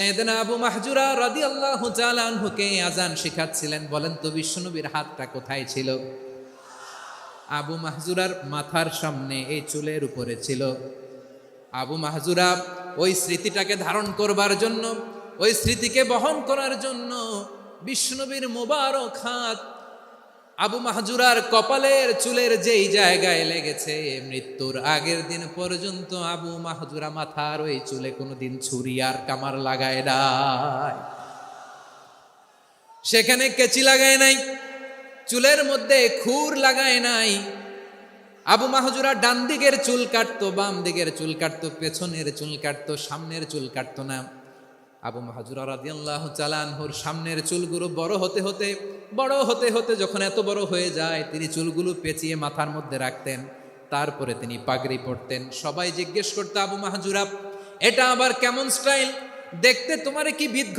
সাইয়েদনা আবু মাহজুরা রাদিয়াল্লাহু তাআলা আনহুকে আযান শেখাচ্ছিলেন। বলেন তো বিশ্বনবীর হাতটা কোথায় ছিল? আবু মাহজুরার মাথার সামনে, এই চুলের উপরে ছিল। আবু মাহজুরা ওই স্মৃতিটাকে ধারণ করবার জন্য, ওই স্মৃতিকে বহন করার জন্য বিশ্বনবীর মোবারক হাত আবু মাহজুরার কপালের চুলের যেই জায়গায় লেগেছে, মৃত্যুর আগের দিন পর্যন্ত আবু মাহজুরা মাথার ওই চুলে কোনোদিন ছুরি আর কামার লাগায় নাই, সেখানে কেচি লাগায় নাই, চুলের মধ্যে খুর লাগায় নাই। আবু মাহজুরা ডান দিকের চুল কাটতো, বাম দিকের চুল কাটতো, পেছনের চুল কাটতো, সামনের চুল কাটতো না। আবু মাহজুরা রাদিয়াল্লাহু তাআলা আনহুর সামনের চুলগুলো বড় হতে হতে যখন এত বড় হয়ে যায়, তিনি চুলগুলো পেঁচিয়ে মাথার মধ্যে রাখতেন। তারপরে তিনি পাগড়ি পরতেন। সবাই জিজ্ঞেস করতো, আবু মাহজুরা এটা আবার কেমন স্টাইল? দেখতে তোমারে কি বিদঘুট